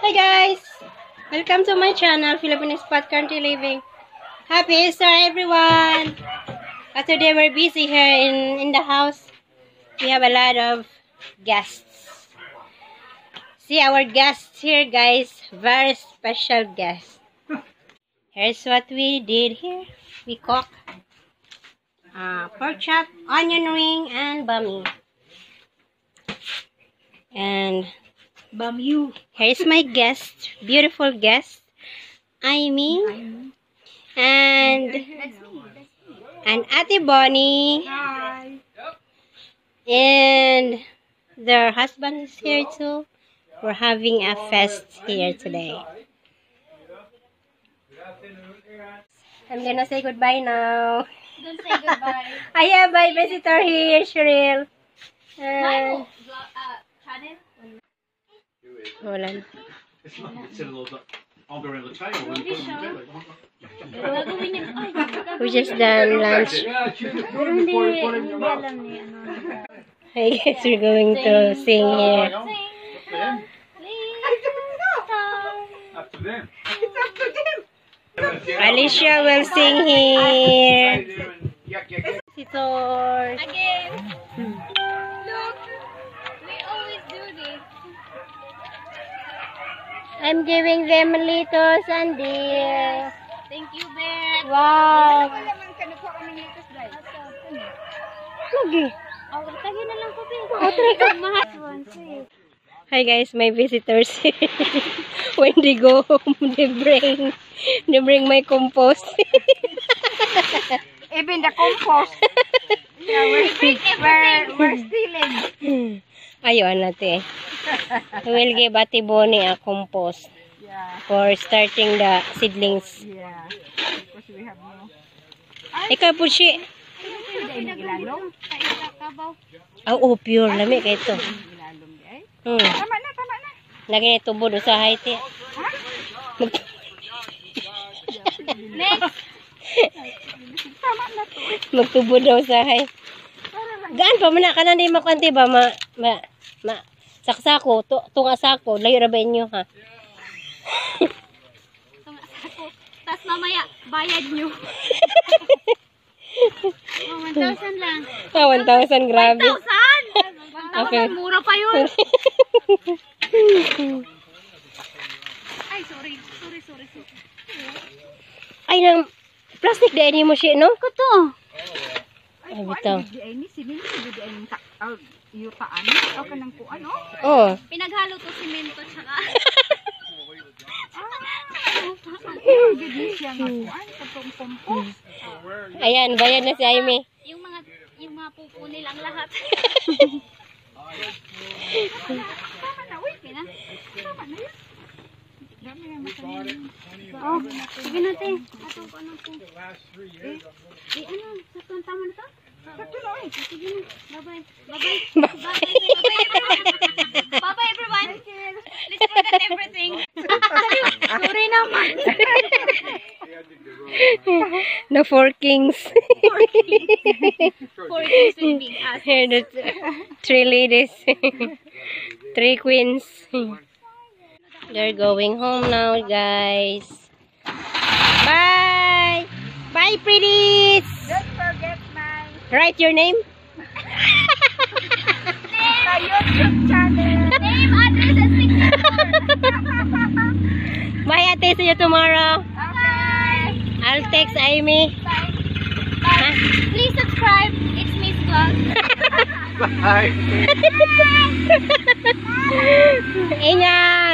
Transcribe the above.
Hi guys! Welcome to my channel, Philippine Spot Country Living. Happy Easter everyone! Today we're busy here in the house. We have a lot of guests. See our guests here guys. Very special guests. Here's what we did here. We cook pork chop, onion ring, and bami. And here's my guest, beautiful guest, Amy, and Ate Bonnie. Hi. And their husband is here too. We're having a fest here today. I'm gonna say goodbye now. Don't say goodbye. I have my visitor here, Cheryl. And Channel? wala na. It's not considered like I'll go around the table and put them together. Gagawin niya. Ay, We just done lunch. pero hindi alam niya. I guess we're going to sing here. Up to them. Alicia will sing here. Visitors. Again. Look. We always do this. I'm giving them little sandil. Thank you, Beth. Wow. Lagi. Oh, tagin na lang ko, Beth. Mahal. Hi guys, my visitors. When they go home, they bring my compost. Even the compost. Yeah, we're stealing. Ayun natin. We'll give Ate Bonnie a compost Yeah. for starting the seedlings. Yeah. Because we have no. Ikaw po siya. Ilalong. Oh, pure. Lami kayo ito. Ilalong di ay. Tama na. Lagi na tubo doon sa height. Next. Magtubo daw sa height. Gaan pa man na kanan di makuanti ba saksako tunga sako layo ra ba inyo ha. Tapos mamaya bayad nyo. 1,000 lang. 1,000 grabe. 1,000? Okay. Mura pa yun. Ay, sorry. Ay nang plastic da ini mo siya no? Kuto. Ay bitaw. Yutaan. O kanang kuan, o? Oh. Pinaghalo to simento tsaka. Ayan, bayad na si Amy. Yung mga pupo nilang lahat. Tama na, wait na. Tama na yun. Oh, sige natin. Atong ko anong po. Ano, saktuan tama na to? Saktuan, oy. Sige na. Bye-bye. Bye-bye, everyone. Let's forget everything. Sorry naman. The four kings. For using big ass. Here the three ladies. Three queens. They're going home now, guys. Bye! Bye, pretties! Don't forget my Write your name. YouTube channel. Name, address, and signature. Bye, ate. See you tomorrow. Bye. I'll text Amy. Bye. Please subscribe. It's Miss Vlog. Bye. Ingat!